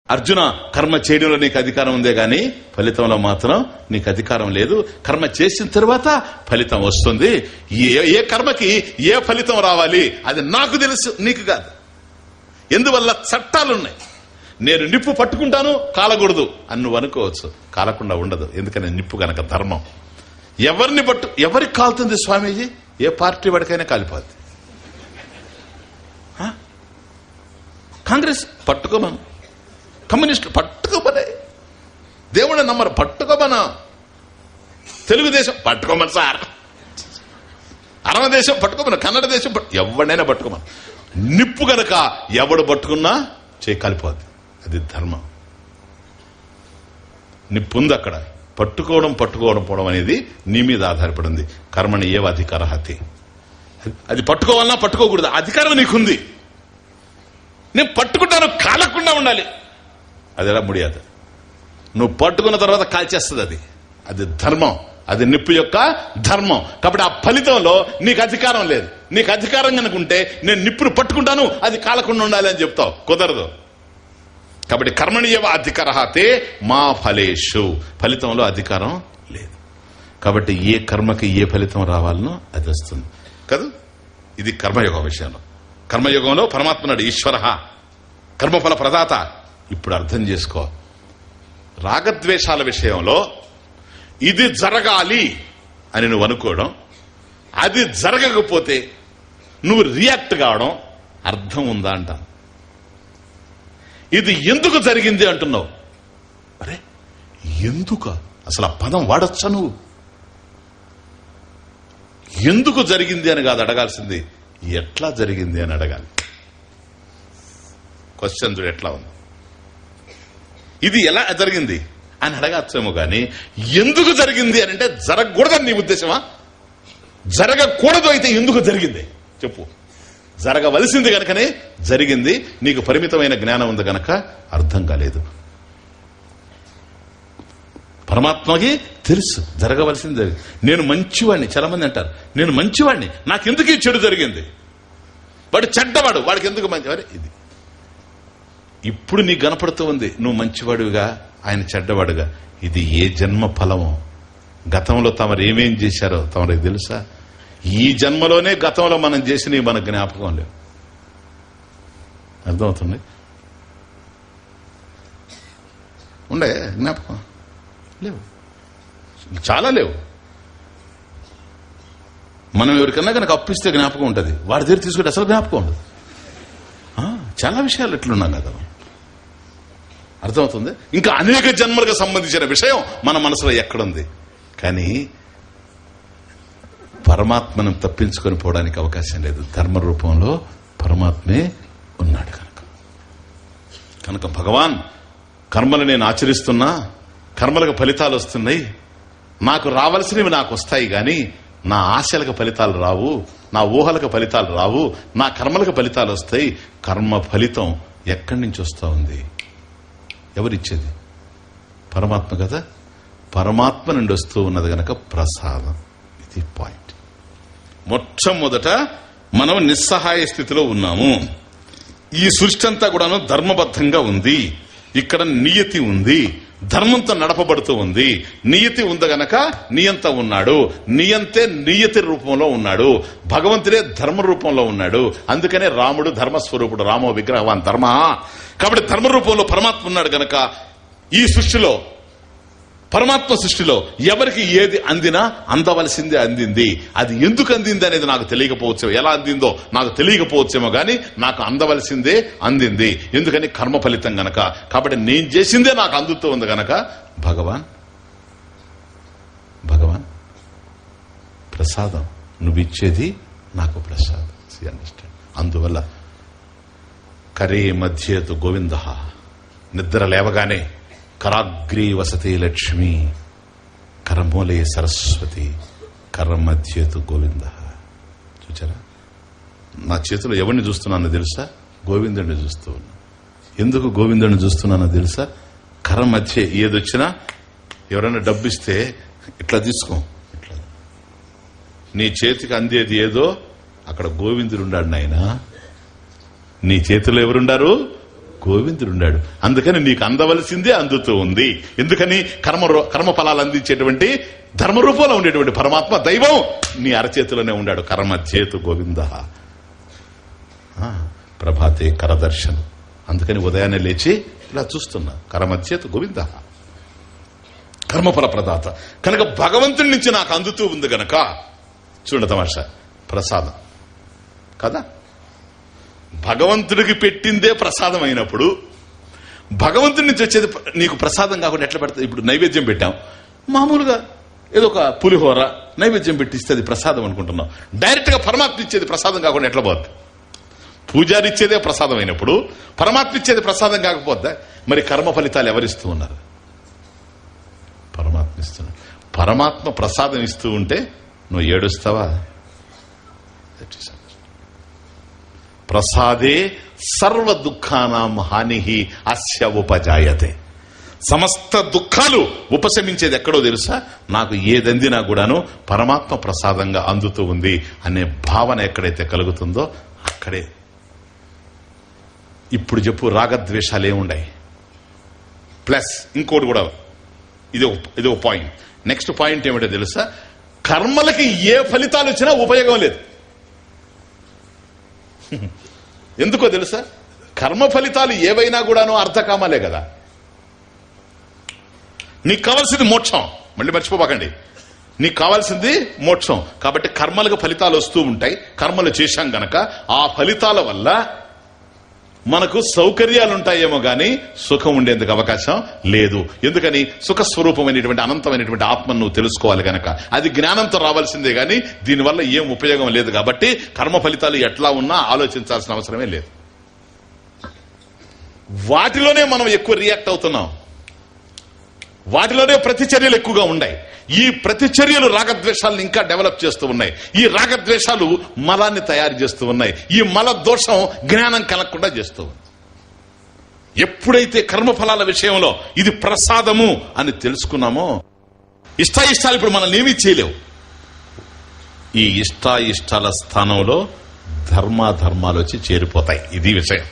అర్జున, కర్మ చేయడంలో నీకు అధికారం ఉందే గాని ఫలితంలో మాత్రం నీకు అధికారం లేదు. కర్మ చేసిన తర్వాత ఫలితం వస్తుంది. ఏ కర్మకి ఏ ఫలితం రావాలి అది నాకు తెలుసు, నీకు కాదు. ఎందువల్ల చట్టాలున్నాయి. నేను నిప్పు పట్టుకుంటాను, కాలకూడదు అని నువ్వు అనుకోవచ్చు, కాలకుండా ఉండదు. ఎందుకని నిప్పు గనక ధర్మం. ఎవరికి కాలుతుంది స్వామీజీ? ఏ పార్టీ వాడికైనా కాలిపోద్ది. కాంగ్రెస్ పట్టుకోమను, కమ్యూనిస్టులు పట్టుకోమనే, దేవుడు నమ్మరు పట్టుకోమనా, తెలుగుదేశం పట్టుకోమని సార్, అరవ దేశం పట్టుకోమను, కన్నడ దేశం ఎవరినైనా పట్టుకోమను. నిప్పు గనక ఎవడు పట్టుకున్నా చేయి కాలిపోద్ది. అది ధర్మం. నిప్పు ఉంది అక్కడ. పట్టుకోవడం పోవడం అనేది నీ మీద ఆధారపడింది. కర్మని ఏవ అధికార హతి, అది పట్టుకోవాలన్నా పట్టుకోకూడదు, అధికారం నీకుంది. నేను పట్టుకుంటాను, కాలకుండా ఉండాలి. అది ఎలా ముడియాదు. నువ్వు పట్టుకున్న తర్వాత కాల్చేస్తుంది. అది ధర్మం, అది నిప్పు యొక్క ధర్మం. కాబట్టి ఆ ఫలితంలో నీకు అధికారం లేదు. నీకు అధికారం కనుకుంటే నేను నిప్పును పట్టుకుంటాను, అది కాలకుండా ఉండాలి అని చెప్తావు, కుదరదు. కాబట్టి కర్మణీయవ అధికారహాతే మా ఫలేషు, ఫలితంలో అధికారం లేదు. కాబట్టి ఏ కర్మకి ఏ ఫలితం రావాలనో అది వస్తుంది కదా. ఇది కర్మయోగం విషయంలో. కర్మయోగంలో పరమాత్మ నాడు ఈశ్వర, కర్మఫల ప్రదాత. ఇప్పుడు అర్థం చేసుకో, రాగద్వేషాల విషయంలో ఇది జరగాలి అని నువ్వు అనుకోవడం, అది జరగకపోతే నువ్వు రియాక్ట్ కావడం అర్థం ఉందా అంట. ఇది ఎందుకు జరిగింది అంటున్నావు. అరే ఎందుకు అసలు ఆ పదం వాడొచ్చా నువ్వు? ఎందుకు జరిగింది అని కాదు అడగాల్సింది, ఎట్లా జరిగింది అని అడగాలి. క్వశ్చన్ చూడు ఎట్లా ఉంది. ఇది ఎలా జరిగింది అని అడగచ్చేమో గాని ఎందుకు జరిగింది అని అంటే జరగకూడదని నీ ఉద్దేశమా? జరగకూడదు అయితే ఎందుకు జరిగింది చెప్పు. జరగవలసింది గనకనే జరిగింది. నీకు పరిమితమైన జ్ఞానం ఉంది గనక అర్థం కాలేదు. పరమాత్మకి తెలుసు జరగవలసింది జరిగింది. నేను మంచివాడిని, చాలా మంది అంటారు నేను మంచివాడిని, నాకెందుకు ఈ చెడు జరిగింది, వాడు చెడ్డవాడు, వాడికి ఎందుకు మంచివాడు. ఇది ఇప్పుడు నీకు కనపడుతూ ఉంది, నువ్వు మంచివాడుగా ఆయన చెడ్డవాడుగా. ఇది ఏ జన్మ ఫలమో. గతంలో తమరు ఏమేం చేశారో తమరికి తెలుసా? ఈ జన్మలోనే గతంలో మనం చేసినవి మన జ్ఞాపకం లేవు. అర్థమవుతుంది? ఉండే జ్ఞాపకం లేవు, చాలా లేవు. మనం ఎవరికన్నా కనుక అప్పిస్తే జ్ఞాపకం ఉంటుంది, వాడి దగ్గర తీసుకుంటే అసలు జ్ఞాపకం ఉండదు. చాలా విషయాలు ఎట్లున్నాం కదా. అర్థమవుతుంది? ఇంకా అనేక జన్మలకు సంబంధించిన విషయం మన మనసులో ఎక్కడుంది. కానీ పరమాత్మను తప్పించుకొని పోవడానికి అవకాశం లేదు. ధర్మ రూపంలో పరమాత్మే ఉన్నాడు కనుక భగవాన్ కర్మలు నేను ఆచరిస్తున్నా, కర్మలకు ఫలితాలు వస్తున్నాయి, నాకు రావాల్సినవి నాకు వస్తాయి గాని నా ఆశలకు ఫలితాలు రావు, నా ఊహలకు ఫలితాలు రావు, నా కర్మలకు ఫలితాలు వస్తాయి. కర్మ ఫలితం ఎక్కడి నుంచి వస్తా ఉంది? ఎవరిచ్చేది? పరమాత్మ కదా. పరమాత్మ నుండి వస్తూ ఉన్నది గనక ప్రసాదం. ఇది పాయింట్. మొట్టమొదట మనం నిస్సహాయ స్థితిలో ఉన్నాము. ఈ సృష్టి అంతా కూడాను ధర్మబద్ధంగా ఉంది. ఇక్కడ నియతి ఉంది, ధర్మంతో నడపబడుతూ ఉంది. నియతి ఉంది గనక నియంత ఉన్నాడు. నియంతే నియతి రూపంలో ఉన్నాడు. భగవంతుడే ధర్మ రూపంలో ఉన్నాడు. అందుకనే రాముడు ధర్మస్వరూపుడు, రామో విగ్రహవాన్ ధర్మ. కాబట్టి ధర్మ రూపంలో పరమాత్మ ఉన్నాడు గనక ఈ సృష్టిలో, పరమాత్మ సృష్టిలో ఎవరికి ఏది అందినా అందవలసిందే అందింది. అది ఎందుకు అందింది అనేది నాకు తెలియకపోవచ్చు, ఎలా అందిందో నాకు తెలియకపోవచ్చేమో గాని నాకు అందవలసిందే అందింది. ఎందుకని కర్మ ఫలితం గనక. కాబట్టి నేను చేసిందే నాకు అందుతూ ఉంది గనక భగవాన్ ప్రసాదం, నువ్విచ్చేది నాకు ప్రసాదం. అండర్స్టాండ్? అందువల్ల కరే మధ్యేతు గోవింద, నిద్ర లేవగానే కరాగ్రీ వసతి లక్ష్మి, కరమూలే సరస్వతి, కర్ర మధ్యేతు గోవింద. చూచారా? నా చేతిలో ఎవరిని చూస్తున్నానో తెలుసా? గోవిందుడిని చూస్తూ ఉన్నా. ఎందుకు గోవిందుడిని చూస్తున్నానో తెలుసా? కర్ర మధ్య ఏదొచ్చినా, ఎవరైనా డబ్బిస్తే ఇట్లా తీసుకో, ఇట్లా నీ చేతికి అందేది ఏదో అక్కడ గోవిందుడు ఉన్నాడు నాయన. నీ చేతిలో ఎవరుండారు? గోవిందుడున్నాడు. అందుకని నీకు అందవలసిందే అందుతూ ఉంది. ఎందుకని కర్మ ఫలాలు అందించేటువంటి ధర్మరూపంలో ఉండేటువంటి పరమాత్మ దైవం నీ అరచేతిలోనే ఉన్నాడు. కర్మచేతు గోవింద ప్రభాతే కరదర్శనం. అందుకని ఉదయాన్నే లేచి ఇలా చూస్తున్నా, కర్మచేతు గోవింద కర్మఫల ప్రదాత. కనుక భగవంతుడి నుంచి నాకు అందుతూ ఉంది గనక చూడండి తమాషా, ప్రసాదం కదా, భగవంతుడికి పెట్టిందే ప్రసాదం అయినప్పుడు భగవంతుడి నుంచి వచ్చేది నీకు ప్రసాదం కాకుండా ఎట్లా పెడతా? ఇప్పుడు నైవేద్యం పెట్టాం, మామూలుగా ఏదో ఒక పులిహోర నైవేద్యం పెట్టిస్తే అది ప్రసాదం అనుకుంటున్నాం. డైరెక్ట్ గా పరమాత్మ ఇచ్చేది ప్రసాదం కాకుండా ఎట్లా పోద్ది? పూజారి ఇచ్చేదే ప్రసాదం అయినప్పుడు పరమాత్మ ఇచ్చేది ప్రసాదం కాకపోద్దా? మరి కర్మ ఫలితాలు ఎవరిస్తూ ఉన్నారు? పరమాత్మ ఇస్తున్నాడు. పరమాత్మ ప్రసాదం ఇస్తూ ఉంటే నువ్వు ఏడుస్తావా? ప్రసాదే సర్వ దుఃఖానాం హాని అస్య ఉపజాయతే. సమస్త దుఃఖాలు ఉపశమించేది ఎక్కడో తెలుసా? నాకు ఏదందినా కూడాను పరమాత్మ ప్రసాదంగా అందుతూ ఉంది అనే భావన ఎక్కడైతే కలుగుతుందో అక్కడే. ఇప్పుడు చెప్పు, రాగద్వేషాలు ఏముండాయి? ప్లస్ ఇంకోటి కూడా, ఇది ఒక పాయింట్. నెక్స్ట్ పాయింట్ ఏమిటో తెలుసా? కర్మలకి ఏ ఫలితాలు వచ్చినా ఉపయోగం లేదు. ఎందుకో తెలుసా? కర్మ ఫలితాలు ఏవైనా కూడాను అర్థకామాలే కదా. నీకు కావాల్సింది మోక్షం, మళ్ళీ మర్చిపోబాకండి. నీకు కావాల్సింది మోక్షం. కాబట్టి కర్మలకు ఫలితాలు వస్తూ ఉంటాయి. కర్మలు చేశాం గనక ఆ ఫలితాల వల్ల మనకు సౌకర్యాలుంటాయేమో గాని సుఖం ఉండేందుకు అవకాశం లేదు. ఎందుకని? సుఖస్వరూపమైనటువంటి అనంతమైనటువంటి ఆత్మను నువ్వు తెలుసుకోవాలి గనక. అది జ్ఞానంతో రావాల్సిందే గాని దీనివల్ల ఏం ఉపయోగం లేదు. కాబట్టి కర్మ ఫలితాలు ఎట్లా ఉన్నా ఆలోచించాల్సిన అవసరమే లేదు. వాటిలోనే మనం ఎక్కువ రియాక్ట్ అవుతున్నాం, వాటిలోనే ప్రతిచర్యలు ఎక్కువగా ఉన్నాయి. ఈ ప్రతిచర్యలు రాగద్వేషాలను ఇంకా డెవలప్ చేస్తూ ఉన్నాయి. ఈ రాగద్వేషాలు మలాన్ని తయారు చేస్తూ ఉన్నాయి. ఈ మల దోషం జ్ఞానం కలగకుండా చేస్తూ ఉంది. ఎప్పుడైతే కర్మఫలాల విషయంలో ఇది ప్రసాదము అని తెలుసుకున్నామో, ఇష్టాయిష్టాలు ఇప్పుడు మనల్ని ఏమీ చేయలేవు. ఈ ఇష్టాయిష్టాల స్థానంలో ధర్మాధర్మాలు వచ్చి చేరిపోతాయి. ఇది విషయం.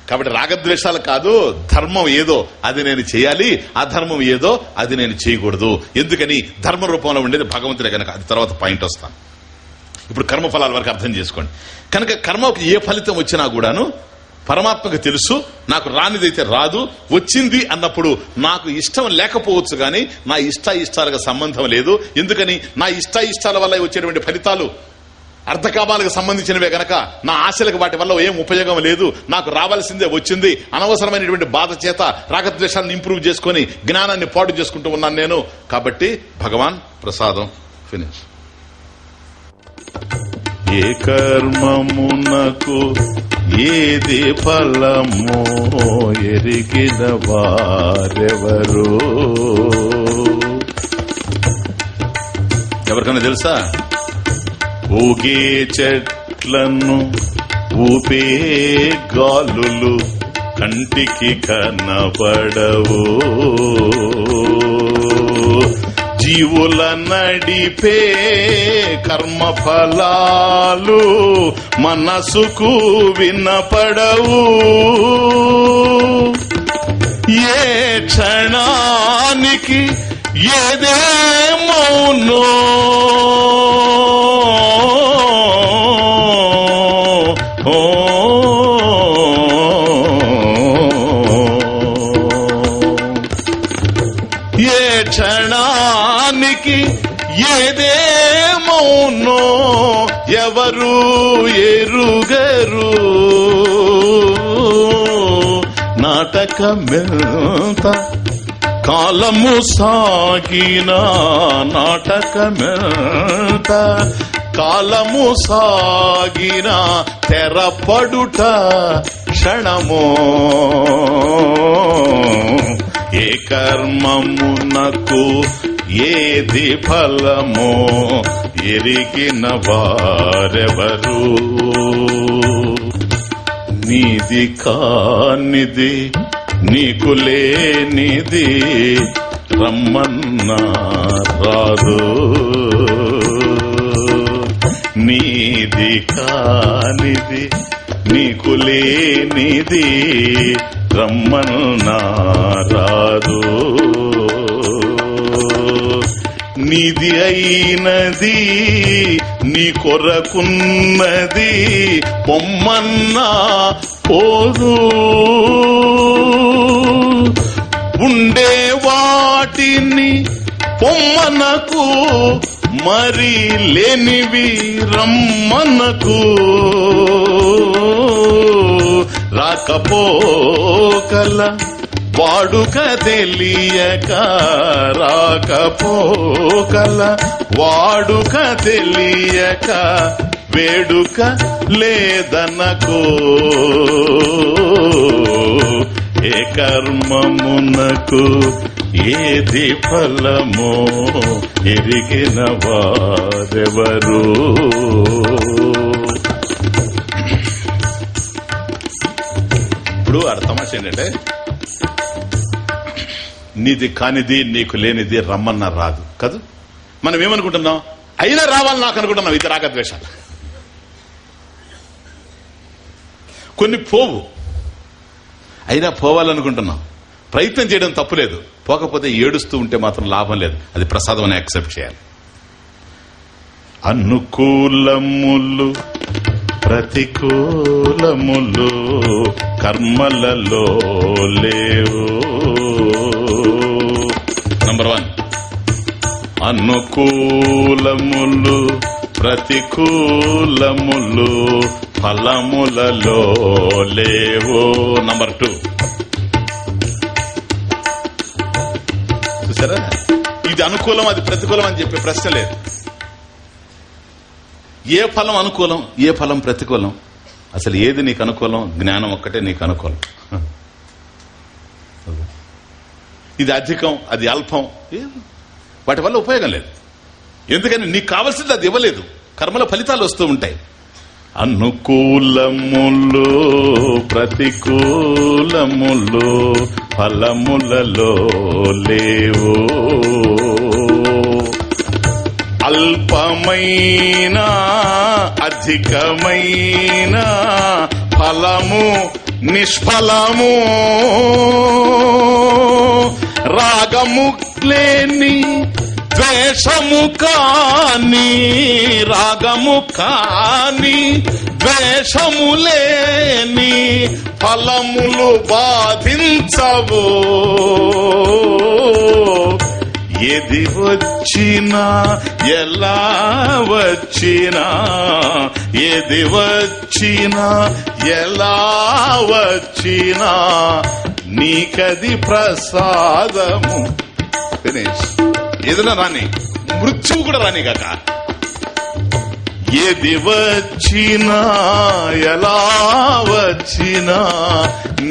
కాబట్టి రాగద్వేషాలు కాదు, ధర్మం ఏదో అది నేను చేయాలి, అధర్మం ఏదో అది నేను చేయకూడదు. ఎందుకని? ధర్మ రూపంలో ఉండేది భగవంతుడే కనుక. అది తర్వాత పాయింట్ వస్తాను. ఇప్పుడు కర్మఫలాల వరకు అర్థం చేసుకోండి. కనుక కర్మకు ఏ ఫలితం వచ్చినా కూడాను పరమాత్మకు తెలుసు. నాకు రానిదైతే రాదు, వచ్చింది అన్నప్పుడు నాకు ఇష్టం లేకపోవచ్చు కానీ నా ఇష్టాయిష్టాలకు సంబంధం లేదు. ఎందుకని? నా ఇష్టాయిష్టాల వల్ల వచ్చేటువంటి ఫలితాలు అర్థకామాలకు సంబంధించినవే గనక నా ఆశలకు వాటి వల్ల ఏం ఉపయోగం లేదు. నాకు రావాల్సిందే వచ్చింది. అనవసరమైనటువంటి బాధ చేత రాగద్వేషాలను ఇంప్రూవ్ చేసుకుని జ్ఞానాన్ని పాటు చేసుకుంటూ ఉన్నాను నేను. కాబట్టి భగవాన్ ప్రసాదం. ఫినిష్. ఏ కర్మమునకు ఏది ఫలమో ఎరిగిన వారెవరో. ఎవరికైనా తెలుసా? ఊగే చెట్లను ఊపే గాలులు కంటికి కనబడవు, జీవుల నడిపే కర్మఫలాలు మనసుకు వినపడవు. ఏ క్షణానికి ఏదేమౌనో క్షణానికి ఏదేమౌనో ఎవరు ఎరుగరు. నాటకమెంత కాలము సాగిన, నాటకమెంత కాలము సాగిన తెరపడుట క్షణమో. ఏ కర్మమునకు ఏది ఫలమో ఎరిగిన వారెవరు. నీది కానిది నీకు లేనిది రమ్మన్నా రాదు. నీది కానిది నీకు లేనిది రమ్మన్నా రాదు. నీది అయినది నీ కొరకున్నది పొమ్మన్నా పోదు. ఉండే వాటిని పొమ్మనకు, మరి లేనివి రమ్మనకు. రాకపోకల వాడుక తెలియక, రాకపోకల వాడుక తెలియక, వేడుక లేదనకో. ఏ కర్మమునకు ఏది ఫలమో ఎరిగిన వారెవరు. ఇప్పుడు అర్థమా ఏంటంటే, నీది కానిది నీకు లేనిది రమ్మన్నా రాదు కాదు. మనం ఏమనుకుంటున్నాం, అయినా రావాలి నాకు అనుకుంటున్నాం. ఇది రాగద్వేషాలు. కొన్ని పోవు, అయినా పోవాలనుకుంటున్నాం. ప్రయత్నం చేయడం తప్పులేదు, పోకపోతే ఏడుస్తూ ఉంటే మాత్రం లాభం లేదు. అది ప్రసాదం అని యాక్సెప్ట్ చేయాలి. అనుకూలములు ప్రతికూలములు కర్మలలో లేవు. నంబర్ 1, అనుకూలములు ప్రతికూలములు ఫలములలో లేవు. నంబర్ 2, చూసారా, ఇది అనుకూలం అది ప్రతికూలం అని చెప్పే ప్రశ్న లేదు. ఏ ఫలం అనుకూలం, ఏ ఫలం ప్రతికూలం? అసలు ఏది నీకు అనుకూలం? జ్ఞానం ఒక్కటే నీకు అనుకూలం. ఇది అధికం, అది అల్పం, వాటి వల్ల ఉపయోగం లేదు. ఎందుకని నీకు కావాల్సింది అది ఇవ్వలేదు. కర్మల ఫలితాలు వస్తూ ఉంటాయి. అనుకూలములు ప్రతికూలములు ఫలములలో లేవు. అల్పమైన అధికమైన ఫలము నిష్ఫలము. రాగము లేని ద్వేషము కాని, రాగము కాని ద్వేషము లేని ఫలములు బాధించవు. ఏది వచ్చినా ఎలా వచ్చినా, ఏది వచ్చినా ఎలా వచ్చినా నీకది ప్రసాదము. ఫినిష్. ఏదైనా రాని, మృత్యువు కూడా రాని కాక, ఏది వచ్చినా ఎలా వచ్చినా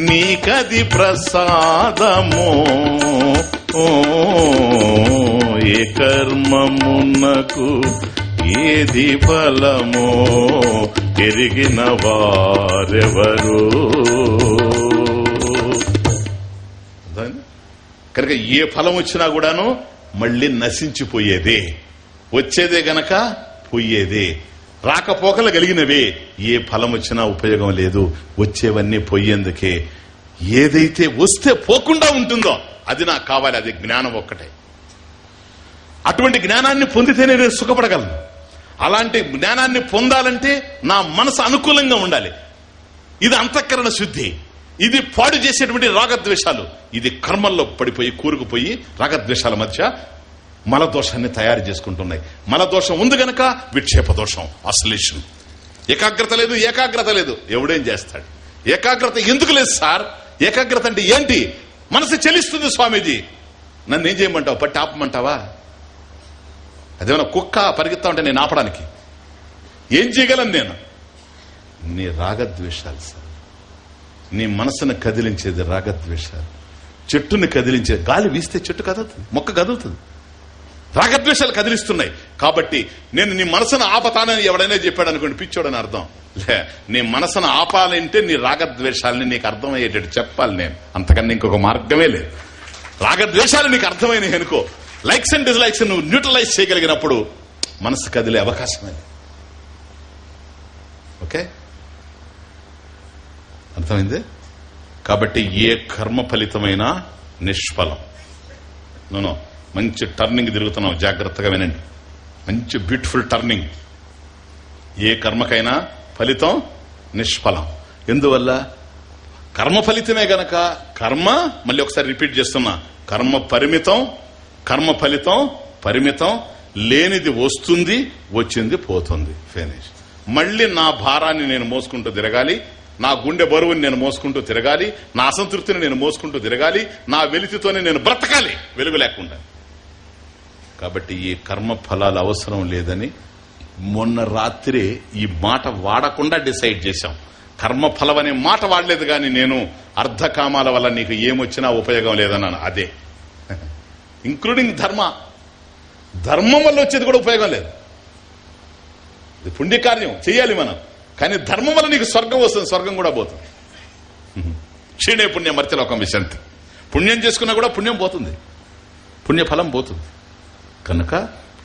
నీకది ప్రసాదము. ఏ కర్మమునకు ఏది ఫలమో ఎరిగిన వారెవరు. కనుక ఏ ఫలం వచ్చినా కూడాను మళ్ళీ నశించిపోయేదే, వచ్చేదే గనక పోయేదే. రాకపోకలు కలిగినవే. ఏ ఫలం వచ్చినా ఉపయోగం లేదు, వచ్చేవన్నీ పోయేందుకే. ఏదైతే వస్తే పోకుండా ఉంటుందో అది నాకు కావాలి, అది జ్ఞానం ఒక్కటే. అటువంటి జ్ఞానాన్ని పొందితేనే నేను సుఖపడగలను. అలాంటి జ్ఞానాన్ని పొందాలంటే నా మనసు అనుకూలంగా ఉండాలి. ఇది అంతఃకరణ శుద్ధి. ఇది పాడు చేసేటువంటి రాగద్వేషాలు. ఇది కర్మల్లో పడిపోయి కూరుకుపోయి రాగద్వేషాల మధ్య మలదోషాన్ని తయారు చేసుకుంటున్నాయి. మలదోషం ఉంది గనక విక్షేప దోషం, ఆసిలేషన్. ఏకాగ్రత లేదు, ఏకాగ్రత లేదు. ఎవడేం చేస్తాడు? ఏకాగ్రత ఎందుకు లేదు సార్? ఏకాగ్రత అంటే ఏంటి? మనసు చెలిస్తుంది. స్వామీజీ నన్ను ఏం చేయమంటావు? పట్టి ఆపమంటావా? అదేమన్నా కుక్క పరిగెత్తా ఉంటే నేను ఆపడానికి ఏం చేయగలను నేను? నీ రాగద్వేషాలు సార్. నీ మనసును కదిలించేది రాగద్వేషాలు. చెట్టుని కదిలించేది, గాలి వీస్తే చెట్టు కదులుతుంది, మొక్క కదులుతుంది. రాగద్వేషాలు కదిలిస్తున్నాయి. కాబట్టి నేను నీ మనసును ఆపతానని ఎవడైనా చెప్పాడు అనుకోండి, పిచ్చోడని అర్థం. లే, నీ మనసును ఆపాలంటే నీ రాగద్వేషాలని నీకు అర్థమయ్యేటట్టు చెప్పాలి నేను. అంతకన్నా ఇంకొక మార్గమే లేదు. రాగద్వేషాలు నీకు అర్థమైనవి అనుకో, లైక్స్ అండ్ డిస్లైక్స్ నువ్వు న్యూట్రలైజ్ చేయగలిగినప్పుడు మనసు కదిలే అవకాశం అది. ఓకే. అర్థమైంది? కాబట్టి ఏ కర్మ ఫలితమైనా నిష్ఫలం. నూనో మంచి టర్నింగ్ తిరుగుతున్నాం, జాగ్రత్తగా వినండి. మంచి బ్యూటిఫుల్ టర్నింగ్. ఏ కర్మకైనా ఫలితం నిష్ఫలం. ఎందువల్ల? కర్మ ఫలితమే గనక. కర్మ, మళ్ళీ ఒకసారి రిపీట్ చేస్తున్నా, కర్మ పరిమితం, కర్మ ఫలితం పరిమితం. లేనిది వస్తుంది, వచ్చింది పోతుంది. ఫినిష్. మళ్ళీ నా భారాన్ని నేను మోసుకుంటూ తిరగాలి, నా గుండె బరువుని నేను మోసుకుంటూ తిరగాలి, నా అసంతృప్తిని నేను మోసుకుంటూ తిరగాలి, నా వెలితితోనే నేను బ్రతకాలి వెలుగు లేకుండా. కాబట్టి ఈ కర్మ ఫలాలు అవసరం లేదని మొన్న రాత్రి ఈ మాట వాడకుండా డిసైడ్ చేశాం. కర్మ ఫలం అనే మాట వాడలేదు, కానీ నేను అర్ధకామాల వల్ల నీకు ఏమొచ్చినా ఉపయోగం లేదన్నాను. అదే ఇంక్లూడింగ్ ధర్మం వల్ల వచ్చేది కూడా ఉపయోగం లేదు. ఇది పుణ్యకార్యం చెయ్యాలి మనం, కానీ ధర్మం వల్ల నీకు స్వర్గం వస్తుంది, స్వర్గం కూడా పోతుంది. క్షీణే పుణ్యం మర్త్యలోకం విశంతి. పుణ్యం చేసుకున్నా కూడా పుణ్యం పోతుంది, పుణ్యఫలం పోతుంది. కనుక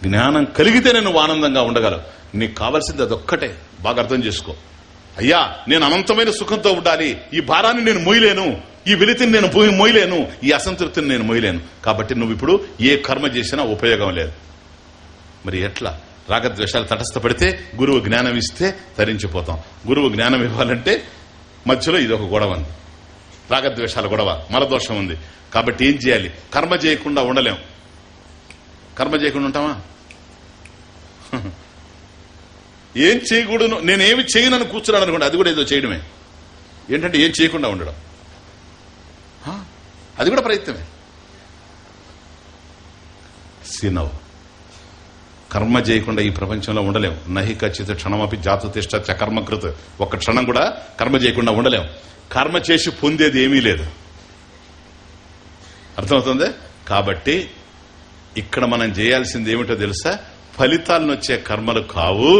జ్ఞానం కలిగితేనే నువ్వు ఆనందంగా ఉండగలవు. నీకు కావాల్సింది అదొక్కటే. బాగా అర్థం చేసుకో. అయ్యా, నేను అనంతమైన సుఖంతో ఉండాలి, ఈ భారాన్ని నేను మోయలేను, ఈ వెలితిని నేను మోయలేను, ఈ అసంతృప్తిని నేను మోయలేను. కాబట్టి నువ్వు ఇప్పుడు ఏ కర్మ చేసినా ఉపయోగం లేదు. మరి ఎట్లా? రాగద్వేషాలు తటస్థపడితే గురువు జ్ఞానం ఇస్తే తరించిపోతాం. గురువు జ్ఞానం ఇవ్వాలంటే మధ్యలో ఇదొక గొడవ ఉంది, రాగద్వేషాల గొడవ, మలదోషం ఉంది. కాబట్టి ఏం చేయాలి? కర్మ చేయకుండా ఉండలేం. కర్మ చేయకుండా ఉంటామా? ఏం చేయకూడదు, నేనేమి చేయనని కూర్చున్నాను అనుకోండి, అది కూడా ఏదో చేయడమే. ఏంటంటే ఏం చేయకుండా ఉండడం, అది కూడా ప్రయత్నమే. సినవ్. కర్మ చేయకుండా ఈ ప్రపంచంలో ఉండలేం. నహి కచ్చిత క్షణమపి జాతు తిష్ట కర్మకృత్. ఒక్క క్షణం కూడా కర్మ చేయకుండా ఉండలేం. కర్మ చేసి పొందేది ఏమీ లేదు. అర్థమవుతుంది? కాబట్టి ఇక్కడ మనం చేయాల్సింది ఏమిటో తెలుసా? ఫలితాలను వచ్చే కర్మలు కావు,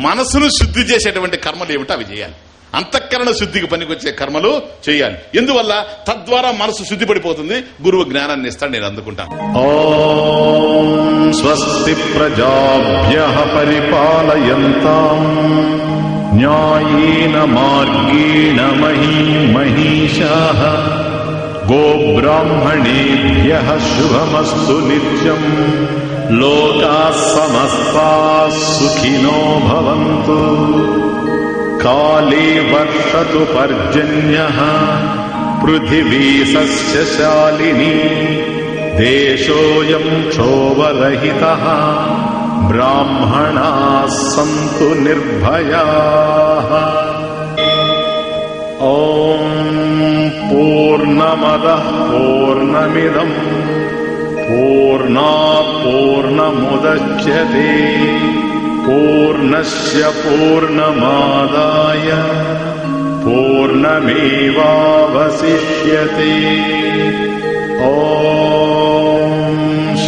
మనసును శుద్ధి చేసేటువంటి కర్మలు ఏమిటో అవి చేయాలి. అంతఃకరణ శుద్ధికి పనికొచ్చే కర్మలు చేయాలి. ఎందువల్ల? తద్వారా మనసు శుద్ధి పడిపోతుంది, గురువు జ్ఞానాన్ని ఇస్తాడు, నేను అందుకుంటాను. ఓం స్వస్తి ప్రజాభ్యః పరిపాలయంతాం న్యాయేన మార్గేణ మహీషాః గోబ్రాహ్మణేభ్యః శుభమస్తు నిత్యం. లోకాః సమస్తాః సుఖినో భవంతు. కాళే వర్షతు పర్జన్యః పృథివీ సస్యశాలినీ. దేశోऽయం క్షోభరహితః బ్రాహ్మణాః సంతు నిర్భయాః. ఓం పూర్ణమదః పూర్ణమిదం పూర్ణాత్ పూర్ణముదచ్యతే పూర్ణస్య పూర్ణమాదాయ పూర్ణమేవావశిష్యతే. ఓం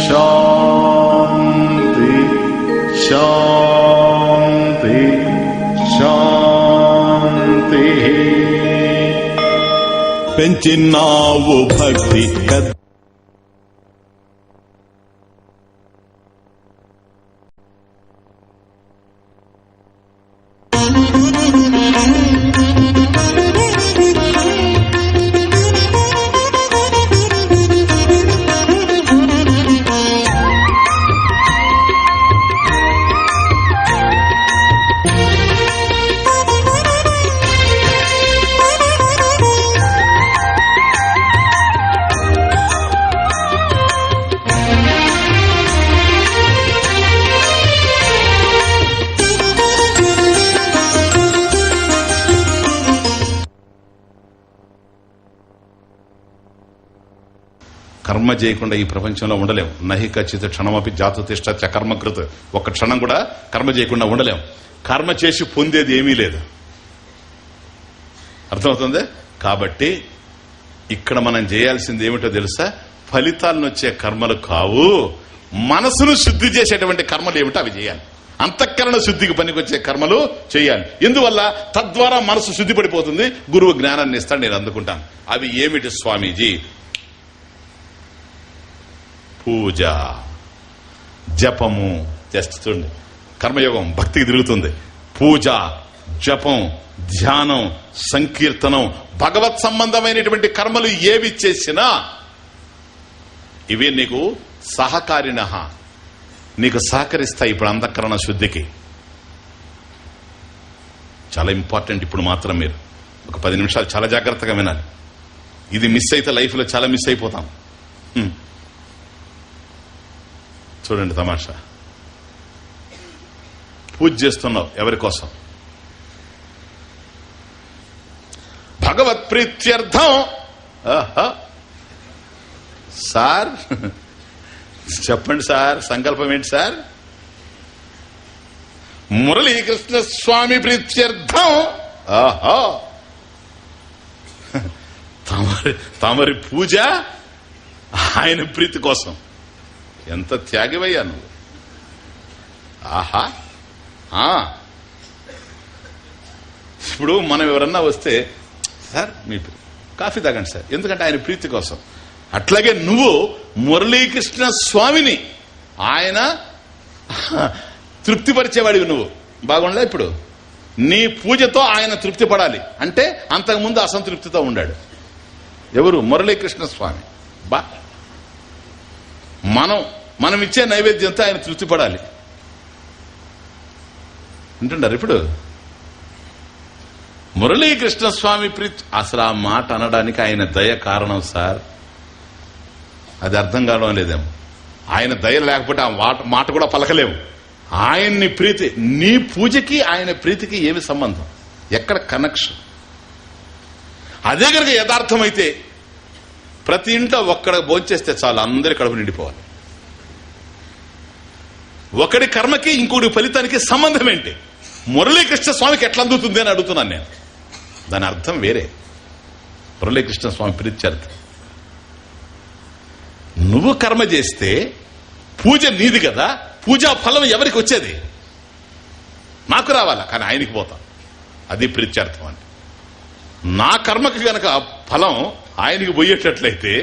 శాంతి శాంతి శాంతి. పెంచినావు భక్తి కర్మ చేయకుండా ఈ ప్రపంచంలో ఉండలేం. నహి కచ్చిత క్షణమపి జాతు తిష్ట కర్మకృత్. ఒక్క క్షణం కూడా కర్మ చేయకుండా ఉండలేం. కర్మ చేసి పొందేది ఏమీ లేదు. అర్థమవుతుంది? కాబట్టి ఇక్కడ మనం చేయాల్సింది ఏమిటో తెలుసా? ఫలితాలను వచ్చే కర్మలు కావు, మనసును శుద్ధి చేసేటువంటి కర్మలు ఏమిటో అవి చేయాలి. అంతఃకరణ శుద్ధికి పనికొచ్చే కర్మలు చేయాలి. ఎందువల్ల? తద్వారా మనసు శుద్ధి పడిపోతుంది, గురువు జ్ఞానాన్ని ఇస్తాడు, నేను అందుకుంటాను. అవి ఏమిటి స్వామీజీ? పూజ, జపము చేస్తుంది. కర్మయోగం భక్తికి తిరుగుతుంది. పూజ, జపం, ధ్యానం, సంకీర్తనం, భగవత్ సంబంధమైనటువంటి కర్మలు ఏవి చేసినా ఇవే నీకు సహకారిణ, నీకు సహకరిస్తాయి ఇప్పుడు అంతఃకరణ శుద్ధికి. చాలా ఇంపార్టెంట్. ఇప్పుడు మాత్రం మీరు ఒక 10 నిమిషాలు చాలా జాగ్రత్తగా వినాలి. ఇది మిస్ అయితే లైఫ్లో చాలా మిస్ అయిపోతాం. చూడండి తమాషా. పూజ చేస్తున్నావు ఎవరి కోసం? భగవత్ ప్రీత్యర్థం. సార్ చెప్పండి సార్, సంకల్పం ఏంటి సార్? మురళీకృష్ణ స్వామి ప్రీత్యర్థం. తమరి పూజ ఆయన ప్రీతి కోసం. ఎంత త్యాగివయ్యా నువ్వు. ఆహా. ఇప్పుడు మనం ఎవరన్నా వస్తే, సార్ మీ కాఫీ తాగండి సార్, ఎందుకంటే ఆయన ప్రీతి కోసం. అట్లాగే నువ్వు మురళీకృష్ణ స్వామిని ఆయన తృప్తిపరిచేవాడివి. నువ్వు బాగుండలే? ఇప్పుడు నీ పూజతో ఆయన తృప్తి పడాలి అంటే అంతకుముందు అసంతృప్తితో ఉండాడు. ఎవరు? మురళీకృష్ణ స్వామి. బా మనం ఇచ్చే నైవేద్యంతో ఆయన తృప్తి పడాలి అంటున్నారు. ఇప్పుడు మురళీకృష్ణ స్వామి ప్రీతి, అసలు ఆ మాట అనడానికి ఆయన దయ కారణం సార్. అది అర్థం కావడం లేదేమో. ఆయన దయ లేకపోతే ఆ మాట కూడా పలకలేము. ఆయన్ని ప్రీతి, నీ పూజకి ఆయన ప్రీతికి ఏమి సంబంధం? ఎక్కడ కనెక్షన్? అదే కనుక యథార్థమైతే ప్రతి ఇంట్లో ఒక్కడ భోంచేస్తే చాలు, అందరి కడుపు నిండిపోవాలి. ఒకడి కర్మకి ఇంకోటి ఫలితానికి సంబంధం ఏంటి? మురళీకృష్ణ స్వామికి ఎట్లా అందుతుంది అని అడుగుతున్నాను నేను. దాని అర్థం వేరే. మురళీకృష్ణ స్వామి ప్రీత్యర్థం. నువ్వు కర్మ చేస్తే పూజ నీది కదా, పూజా ఫలం ఎవరికి వచ్చేది? నాకు రావాలా, కానీ ఆయనకి పోతా. అది ప్రీత్యర్థం అంటే. నా కర్మకి గనక ఫలం ఆయనకి పోయేటట్లయితే,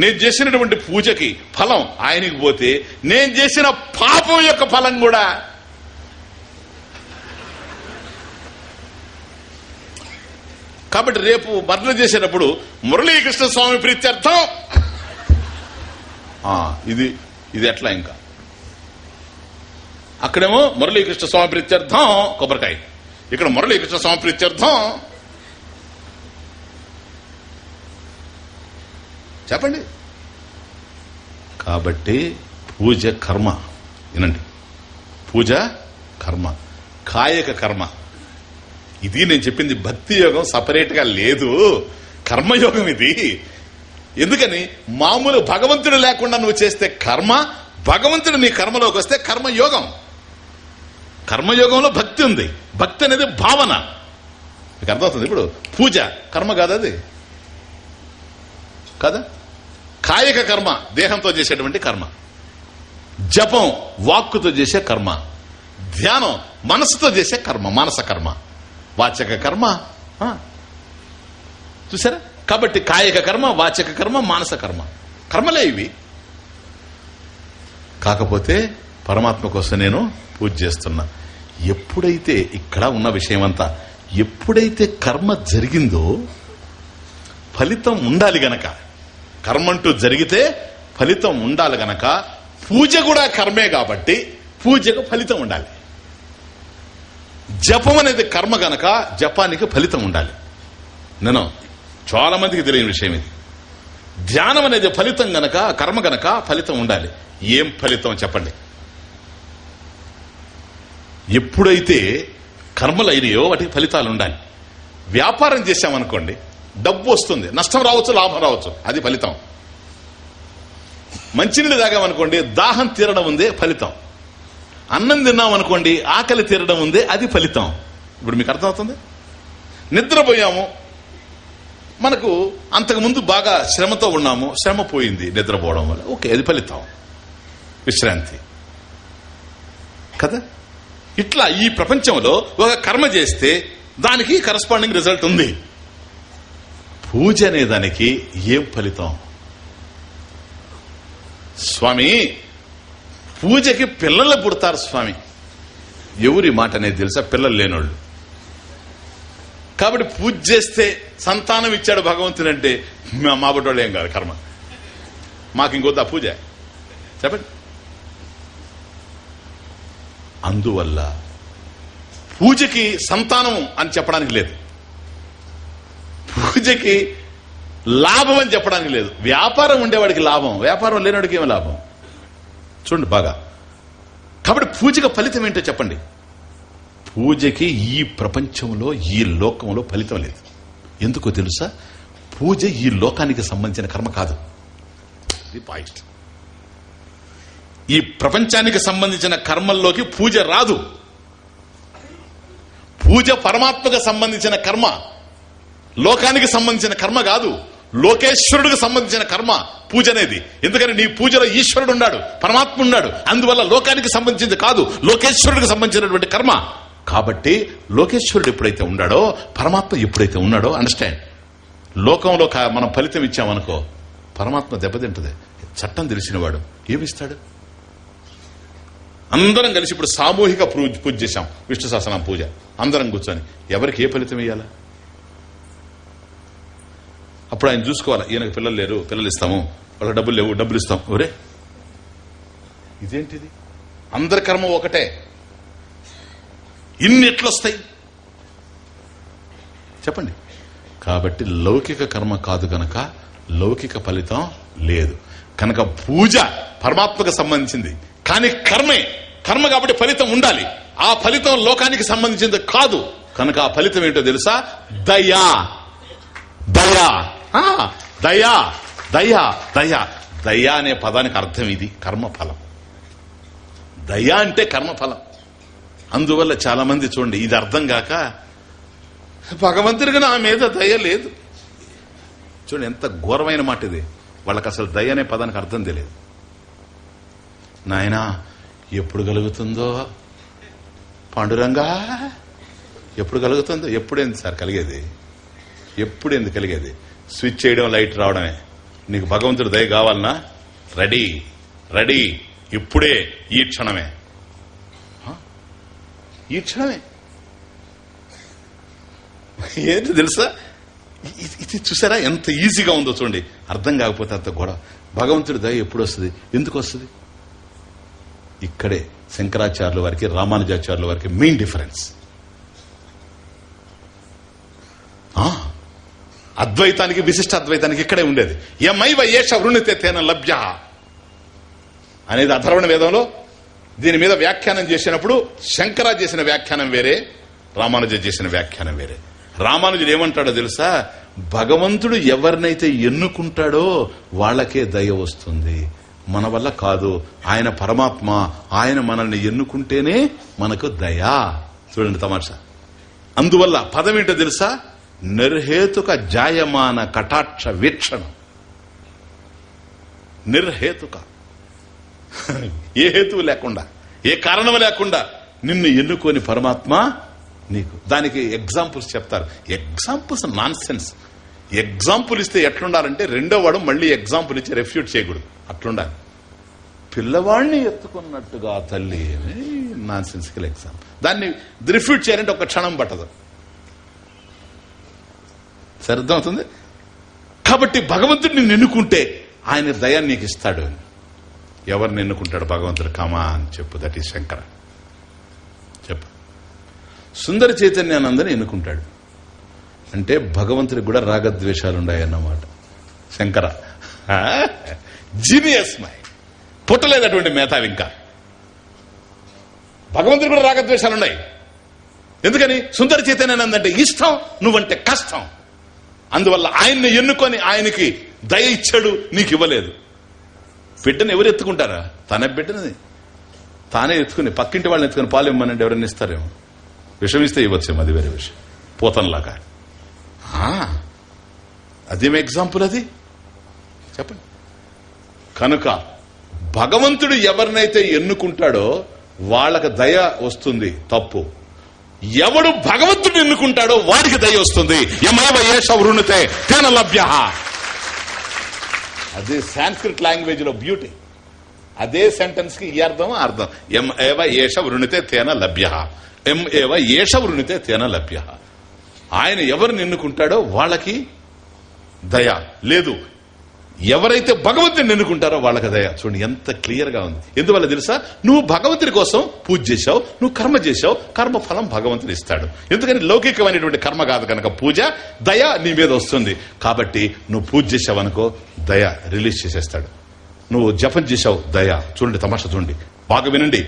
నేను చేసినటువంటి పూజకి ఫలం ఆయనకి పోతే, నేను చేసిన పాపం యొక్క ఫలం కూడా కాబట్టి రేపు మరణ చేసేటప్పుడు మురళీకృష్ణ స్వామి ప్రీత్యర్థం. ఇది ఎట్లా? ఇంకా అక్కడేమో మురళీకృష్ణ స్వామి ప్రీత్యర్థం కొబ్బరికాయ, ఇక్కడ మురళీకృష్ణ స్వామి ప్రీత్యర్థం. చెప్పండి. కాబట్టి పూజ కర్మ. వినండి, పూజ కర్మ, కాయక కర్మ. ఇది నేను చెప్పింది భక్తి యోగం సపరేట్ గా లేదు, కర్మయోగం ఇది. ఎందుకని? మామూలు భగవంతుడు లేకుండా నువ్వు చేస్తే కర్మ, భగవంతుడు నీ కర్మలోకి వస్తే కర్మయోగం. కర్మయోగంలో భక్తి ఉంది. భక్తి అనేది భావన. మీకు అర్థమవుతుంది? ఇప్పుడు పూజ కర్మ కాదు, అది కదా. కాయక కర్మ దేహంతో చేసేటువంటి కర్మ, జపం వాక్కుతో చేసే కర్మ, ధ్యానం మనసుతో చేసే కర్మ, మానస కర్మ, వాచక కర్మ. చూసారా? కాబట్టి కాయక కర్మ, వాచక కర్మ, మానస కర్మ, కర్మలే ఇవి. కాకపోతే పరమాత్మ కోసం నేను పూజ చేస్తున్నా. ఎప్పుడైతే ఇక్కడ ఉన్న విషయం అంతా, ఎప్పుడైతే కర్మ జరిగిందో ఫలితం ఉండాలి గనక, కర్మంటూ జరిగితే ఫలితం ఉండాలి గనక, పూజ కూడా కర్మే కాబట్టి పూజకు ఫలితం ఉండాలి. జపం అనేది కర్మ గనక జపానికి ఫలితం ఉండాలి. నేను చాలా మందికి తెలియని విషయం ఇది. ధ్యానం అనేది ఫలితం గనక, కర్మ గనక ఫలితం ఉండాలి. ఏం ఫలితం చెప్పండి? ఎప్పుడైతే కర్మలు అయినాయో వాటికి ఫలితాలు ఉండాలి. వ్యాపారం చేశామనుకోండి, డబ్బు వస్తుంది, నష్టం రావచ్చు, లాభం రావచ్చు, అది ఫలితం. మంచినీళ్ళు తాగామనుకోండి, దాహం తీరడం ఉందే ఫలితం. అన్నం తిన్నామనుకోండి, ఆకలి తీరడం ఉందే, అది ఫలితం. ఇప్పుడు మీకు అర్థమవుతుంది? నిద్రపోయాము, మనకు అంతకుముందు బాగా శ్రమతో ఉన్నాము, శ్రమ పోయింది నిద్రపోవడం వల్ల, ఓకే, అది ఫలితం, విశ్రాంతి కదా. ఇట్లా ఈ ప్రపంచంలో ఒక కర్మ చేస్తే దానికి కరస్పాండింగ్ రిజల్ట్ ఉంది. పూజ అనే దానికి ఏం ఫలితం? స్వామి పూజకి పిల్లలు పుడతారు స్వామి. ఎవరి మాట అనేది తెలుసా? పిల్లలు లేనోళ్ళు. కాబట్టి పూజ చేస్తే సంతానం ఇచ్చాడు భగవంతుడు అంటే మా బొట్టోళ్ళు ఏం కాదు కర్మ, మాకు ఇంకొద్దా పూజ చెప్పండి. అందువల్ల పూజకి సంతానం అని చెప్పడానికి లేదు, పూజకి లాభం అని చెప్పడానికి లేదు. వ్యాపారం ఉండేవాడికి లాభం, వ్యాపారం లేనివాడికి ఏమి లాభం చూడండి బాగా. కాబట్టి పూజకి ఫలితం ఏంటో చెప్పండి. పూజకి ఈ ప్రపంచంలో ఈ లోకంలో ఫలితం లేదు. ఎందుకో తెలుసా? పూజ ఈ లోకానికి సంబంధించిన కర్మ కాదు. ఇది పాయింట్. ఈ ప్రపంచానికి సంబంధించిన కర్మల్లోకి పూజ రాదు. పూజ పరమాత్మకు సంబంధించిన కర్మ, లోకానికి సంబంధించిన కర్మ కాదు. లోకేశ్వరుడికి సంబంధించిన కర్మ పూజ అనేది. ఎందుకని నీ పూజలో ఈశ్వరుడు ఉన్నాడు, పరమాత్మ ఉన్నాడు. అందువల్ల లోకానికి సంబంధించింది కాదు, లోకేశ్వరుడికి సంబంధించినటువంటి కర్మ. కాబట్టి లోకేశ్వరుడు ఎప్పుడైతే ఉన్నాడో, పరమాత్మ ఎప్పుడైతే ఉన్నాడో, అండర్స్టాండ్. లోకంలో మనం ఫలితం ఇచ్చామనుకో, పరమాత్మ దెబ్బతింటది. చట్టం తెలిసినవాడు ఏమిస్తాడు? అందరం కలిసి ఇప్పుడు సామూహిక పూజ చేశాం, విష్ణు సహస్రనామ పూజ, అందరం కూర్చొని ఎవరికి ఏ ఫలితం ఇవ్వాలా? అప్పుడు ఆయన చూసుకోవాలా, ఈయనకు పిల్లలు లేరు, పిల్లలు ఇస్తాము, వాళ్ళకి డబ్బులు లేవు, డబ్బులు ఇస్తాం. ఒరే ఇదేంటిది? అందరి కర్మ ఒకటే, ఇన్ని ఎట్లొస్తాయి చెప్పండి. కాబట్టి లౌకిక కర్మ కాదు గనక లౌకిక ఫలితం లేదు. కనుక పూజ పరమాత్మకు సంబంధించింది, కానీ కర్మే. కర్మ కాబట్టి ఫలితం ఉండాలి. ఆ ఫలితం లోకానికి సంబంధించింది కాదు. కనుక ఆ ఫలితం ఏంటో తెలుసా? దయా. దయా దయా దయా దయా దయా అనే పదానికి అర్థం ఇది, కర్మఫలం. దయా అంటే కర్మఫలం. అందువల్ల చాలా మంది చూడండి, ఇది అర్థం కాక భగవంతుడికి నా మీద దయ లేదు. చూడండి ఎంత ఘోరమైన మాట ఇది. వాళ్ళకి అసలు దయ అనే పదానికి అర్థం తెలియదు. నాయనా ఎప్పుడు కలుగుతుందో పాండురంగా, ఎప్పుడు కలుగుతుందో. ఎప్పుడేంది సార్ కలిగేది? ఎప్పుడేంది కలిగేది? స్విచ్ చేయడం, లైట్ రావడమే. నీకు భగవంతుడు దయ కావాలన్నా రెడీ రెడీ, ఇప్పుడే, ఈ క్షణమే, ఈ క్షణమే. ఏంటి తెలుసా? ఇది చూసారా ఎంత ఈజీగా ఉందో చూడండి. అర్థం కాకపోతే అంత గొడవ. భగవంతుడి దయ ఎప్పుడు వస్తుంది, ఎందుకు వస్తుంది? ఇక్కడే శంకరాచార్యుల వారికి, రామానుజాచార్యుల వారికి మెయిన్ డిఫరెన్స్. అద్వైతానికి, విశిష్ట అద్వైతానికి ఇక్కడే ఉండేది. యమైవ ఏష వృణితే తేన లభ్య అనేది అథర్వణ వేదంలో. దీని మీద వ్యాఖ్యానం చేసినప్పుడు శంకర చేసిన వ్యాఖ్యానం వేరే, రామానుజ చేసిన వ్యాఖ్యానం వేరే. రామానుజుడు ఏమంటాడో తెలుసా? భగవంతుడు ఎవరినైతే ఎన్నుకుంటాడో వాళ్ళకే దయ వస్తుంది, మన వల్ల కాదు. ఆయన పరమాత్మ, ఆయన మనల్ని ఎన్నుకుంటేనే మనకు దయా. చూడండి తమాషా. అందువల్ల పదం ఏంటో తెలుసా? నిర్హేతుక జాయమాన కటాక్ష వీక్షణం. నిర్హేతుక, ఏ హేతువు లేకుండా, ఏ కారణం లేకుండా నిన్ను ఎన్నుకొని పరమాత్మ నీకు. దానికి ఎగ్జాంపుల్స్ చెప్తారు. Examples non sense. ఎగ్జాంపుల్ ఇస్తే ఎట్లుండాలంటే రెండో వాడు మళ్ళీ ఎగ్జాంపుల్ ఇచ్చి రెఫ్యూట్ చేయకూడదు, అట్లుండాలి. పిల్లవాడిని ఎత్తుకున్నట్టుగా తల్లి, నాన్ సెన్సికల్ ఎగ్జాంపుల్. దాన్ని రిఫ్యూట్ చేయాలంటే ఒక క్షణం పట్టదు. సరే, అర్థమవుతుంది? కాబట్టి భగవంతుడిని ఎన్నుకుంటే ఆయన దయాన్ని నీకు ఇస్తాడు. ఎవరిని ఎన్నుకుంటాడు భగవంతుడు? కమా అని చెప్పు. That is Shankara. చెప్పు. సుందర చైతన్యానందని ఎన్నుకుంటాడు అంటే భగవంతుడికి కూడా రాగద్వేషాలు ఉన్నాయన్నమాట. శంకర జీనియస్ మైండ్, పుట్టలేదటువంటి మేధావి. ఇంకా భగవంతుడికి కూడా రాగద్వేషాలున్నాయి. ఎందుకని? సుందర చైతన్యానందంటే ఇష్టం, నువ్వంటే కష్టం. అందువల్ల ఆయన్ని ఎన్నుకొని ఆయనకి దయ ఇచ్చాడు, నీకు ఇవ్వలేదు. బిడ్డను ఎవరు ఎత్తుకుంటారా? తన బిడ్డని తానే ఎత్తుకుని, పక్కింటి వాళ్ళని ఎత్తుకుని పాలు ఇవ్వమనంటే ఎవరైనా ఇస్తారేమో. విషం ఇస్తే ఇవ్వచ్చేమో, అది వేరే విషయం. పోతనలాగా. అదేం ఎగ్జాంపుల్ అది చెప్పండి. కనుక భగవంతుడు ఎవరినైతే ఎన్నుకుంటాడో వాళ్ళకి దయ వస్తుంది, తప్పు. ఎవడు భగవంతుడు ఎన్నుకుంటాడో వాడికి దయ వస్తుంది. యమైవ ఏష వృణితే తేన లభ్య. అదే సాంస్క్రిట్ లాంగ్వేజ్ లో బ్యూటీ. అదే సెంటెన్స్ కి ఈ అర్థం అర్థం. ఎం ఏవ ఏష వృణితే తేన లభ్య, ఎం ఏవ ఏష వృణితే తేన లభ్య. ఆయన ఎవరిని ఎన్నుకుంటాడో వాళ్ళకి దయ లేదు, ఎవరైతే భగవంతుని ఎన్నుకుంటారో వాళ్ళకి దయ. చూడండి ఎంత క్లియర్ గా ఉంది. ఎందువల్ల తెలుసా? నువ్వు భగవంతుడి కోసం పూజ చేశావు, నువ్వు కర్మ చేశావు, కర్మ ఫలం భగవంతుడు ఇస్తాడు. ఎందుకని లౌకికమైనటువంటి కర్మ కాదు కనుక పూజ, దయ నీ మీద వస్తుంది. కాబట్టి నువ్వు పూజ చేశావు అనుకో, దయ రిలీజ్ చేసేస్తాడు. నువ్వు జపం చేశావు, దయ. చూడండి తమాషా చూడండి, బాగా వినండి.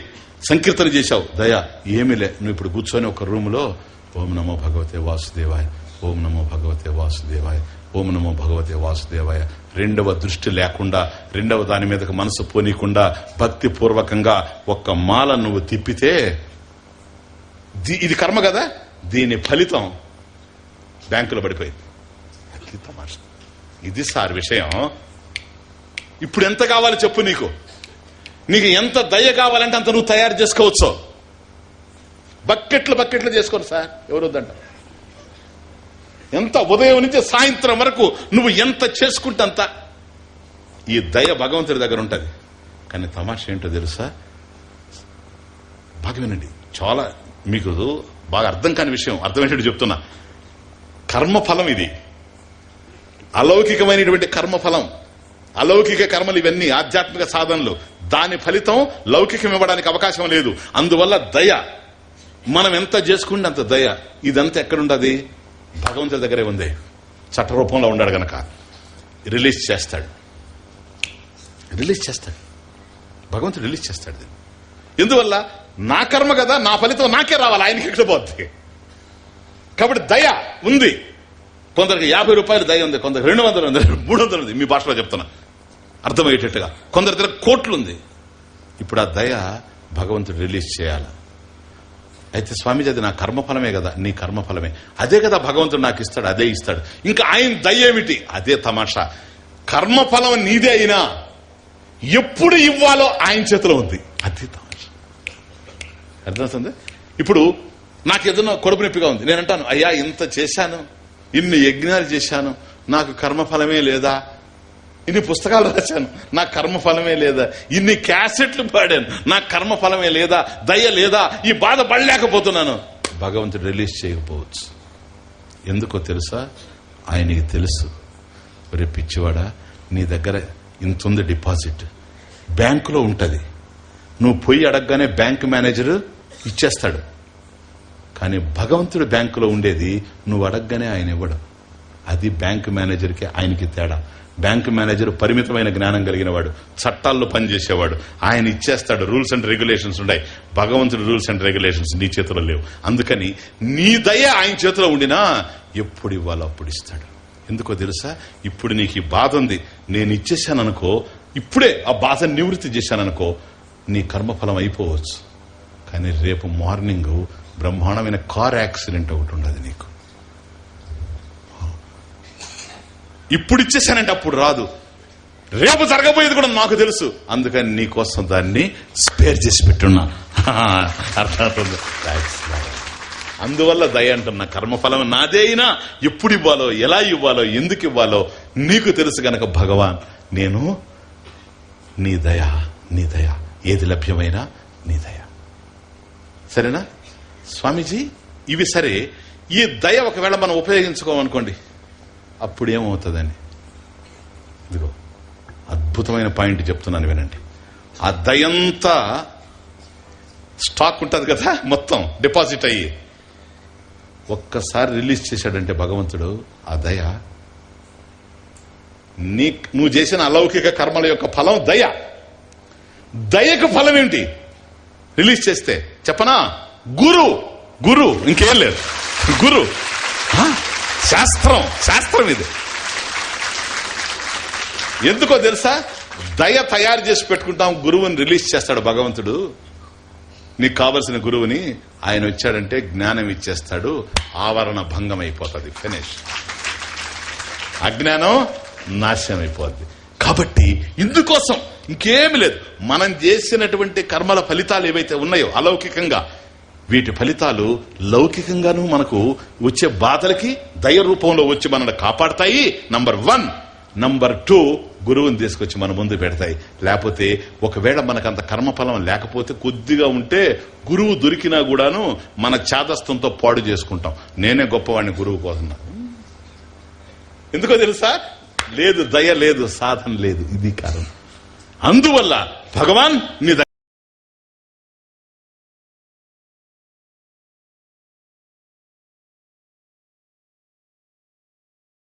సంకీర్తన చేశావు, దయ. ఏమీలే, నువ్వు ఇప్పుడు కూర్చొని ఒక రూమ్ లో ఓం నమో భగవతే వాసుదేవాయ, ఓం నమో భగవతే వాసుదేవాయ, ఓం నమో భగవతే వాసుదేవాయ, రెండవ దృష్టి లేకుండా, రెండవ దాని మీదకి మనసు పోనీకుండా భక్తి పూర్వకంగా ఒక్క మాల నువ్వు తిప్పితే, ఇది కర్మ కదా, దీని ఫలితం బ్యాంకులో పడిపోయింది. అది తమాషా. ఇది సార్ విషయం. ఇప్పుడు ఎంత కావాలి చెప్పు, నీకు ఎంత దయ కావాలంటే అంత నువ్వు తయారు చేసుకోవచ్చు. బకెట్లు చేసుకోరు సార్, ఎవరు వద్దంట. ఎంత ఉదయం నుంచి సాయంత్రం వరకు నువ్వు ఎంత చేసుకుంటే అంత ఈ దయ భగవంతుడి దగ్గర ఉంటది. కానీ తమాషా ఏంటో తెలుసా? బాగా వినండి, చాలా మీకు బాగా అర్థం కాని విషయం అర్థమేంటో చెప్తున్నా. కర్మఫలం ఇది, అలౌకికమైనటువంటి కర్మఫలం. అలౌకిక కర్మలు ఇవన్నీ ఆధ్యాత్మిక సాధనలు. దాని ఫలితం లౌకికం ఇవ్వడానికి అవకాశం లేదు. అందువల్ల దయ, మనం ఎంత చేసుకుంటే అంత దయ. ఇదంతా ఎక్కడుండది? భగవంతుడి దగ్గరే ఉంది. చట్ట రూపంలో ఉన్నాడు గనక రిలీజ్ చేస్తాడు. భగవంతుడు రిలీజ్ చేస్తాడు. ఎందువల్ల? నా కర్మ కదా, నా ఫలితం నాకే రావాలి, ఆయనకి ఎక్కడ పోద్ది. కాబట్టి దయ ఉంది. కొందరికి 50 రూపాయలు దయ ఉంది, కొందరికి 200 ఉంది, 300 ఉంది. మీ భాషలో చెప్తున్నా అర్థమయ్యేటట్టుగా. కొందరి దగ్గర కోట్లు ఉంది. ఇప్పుడు ఆ దయ భగవంతుడు రిలీజ్ చేయాలి. అయితే స్వామీజీ అది నా కర్మఫలమే కదా. నీ కర్మఫలమే అదే కదా భగవంతుడు నాకు ఇస్తాడు, అదే ఇస్తాడు. ఇంకా ఆయన దయ ఏమిటి? అదే తమాషా. కర్మఫలం నీదే అయినా ఎప్పుడు ఇవ్వాలో ఆయన చేతిలో ఉంది. అదే తమాషా. అర్థమవుతుంది? ఇప్పుడు నాకు ఏదైనా కడుపు నొప్పిగా ఉంది, నేనంటాను అయ్యా ఇంత చేశాను, ఇన్ని యజ్ఞాలు చేశాను, నాకు కర్మఫలమే లేదా? ఇన్ని పుస్తకాలు రాశాను, నా కర్మఫలమే లేదా? ఇన్ని క్యాసెట్లు పాడాను, నా కర్మఫలమే లేదా? దయ లేదా? ఈ బాధ పడలేకపోతున్నాను. భగవంతుడు రిలీజ్ చేయకపోవచ్చు. ఎందుకో తెలుసా? ఆయనకి తెలుసు, ఒరే పిచ్చివాడా, నీ దగ్గర ఇంత ఉంది డిపాజిట్, బ్యాంకులో ఉంటది. నువ్వు పోయి అడగగానే బ్యాంక్ మేనేజర్ ఇచ్చేస్తాడు. కానీ భగవంతుడు బ్యాంకులో ఉండేది నువ్వు అడగగానే ఆయన ఇవ్వడు. అది బ్యాంక్ మేనేజర్కి ఆయనకి తేడా. బ్యాంక్ మేనేజర్ పరిమితమైన జ్ఞానం కలిగిన వాడు, చట్టాల్లో పనిచేసేవాడు. ఆయన ఇచ్చేస్తాడు. రూల్స్ అండ్ రెగ్యులేషన్స్ ఉన్నాయి. భగవంతుడు రూల్స్ అండ్ రెగ్యులేషన్స్ నీ చేతిలో లేవు. అందుకని నీ దయ ఆయన చేతిలో ఉండినా ఎప్పుడు ఇవ్వాలో అప్పుడు ఇస్తాడు. ఎందుకో తెలుసా? ఇప్పుడు నీకు ఈ బాధ ఉంది, నేను ఇచ్చేసాననుకో, ఇప్పుడే ఆ బాధను నివృత్తి చేశాననుకో, నీ కర్మఫలం అయిపోవచ్చు. కానీ రేపు మార్నింగ్ బ్రహ్మాండమైన కార్ యాక్సిడెంట్ ఒకటి ఉండదు నీకు. ఇప్పుడు ఇచ్చేసానంటే అప్పుడు రాదు, రేపు జరగబోయేది కూడా నాకు తెలుసు. అందుకని నీ కోసం దాన్ని స్పేర్ చేసి పెట్టున్నా. అర్థమవుతుంది? అందువల్ల దయ అంటున్నా. కర్మఫలం నాదే అయినా ఎప్పుడు ఇవ్వాలో, ఎలా ఇవ్వాలో, ఎందుకు ఇవ్వాలో నీకు తెలుసు గనక భగవాన్ నేను నీ దయ, నీ దయ, ఏది లభ్యమైనా నీ దయ. సరేనా స్వామీజీ? ఇవి సరే. ఈ దయ ఒకవేళ మనం ఉపయోగించుకోమనుకోండి, అప్పుడు ఏమవుతుందని ఇదిగో అద్భుతమైన పాయింట్ చెప్తున్నాను వినండి. ఆ దయంతా స్టాక్ ఉంటుంది కదా, మొత్తం డిపాజిట్ అయ్యి ఒక్కసారి రిలీజ్ చేశాడంటే భగవంతుడు, ఆ దయ నువ్వు చేసిన అలౌకిక కర్మల యొక్క ఫలం దయ. దయకు ఫలం ఏంటి? రిలీజ్ చేస్తే చెప్పనా? గురు, ఇంకేం లేదు. గురు శాస్త్రం ఇది. ఎందుకో తెలుసా? దయ తయారు చేసి పెట్టుకుంటాం, గురువుని రిలీజ్ చేస్తాడు భగవంతుడు. నీకు కావలసిన గురువుని ఆయన వచ్చాడంటే జ్ఞానం ఇచ్చేస్తాడు, ఆవరణ భంగం అయిపోతుంది, ఫినిష్. అజ్ఞానం నాశనం అయిపోద్ది. కాబట్టి ఇందుకోసం ఇంకేమి లేదు. మనం చేసినటువంటి కర్మల ఫలితాలు ఏవైతే ఉన్నాయో అలౌకికంగా, వీటి ఫలితాలు లౌకికంగాను మనకు వచ్చే బాధలకి దయ రూపంలో వచ్చి మనల్ని కాపాడతాయి. నంబర్ 1. నంబర్ 2, గురువుని తీసుకొచ్చి మన ముందు పెడతాయి. లేకపోతే ఒకవేళ మనకంత కర్మఫలం లేకపోతే కొద్దిగా ఉంటే గురువు దొరికినా కూడాను మన చాదస్తంతో పాడు చేసుకుంటాం. నేనే గొప్పవాడిని గురువు కోసం. ఎందుకో తెలుసా? లేదు, దయ లేదు, సాధన లేదు. ఇది కారణం. అందువల్ల భగవాన్ నీ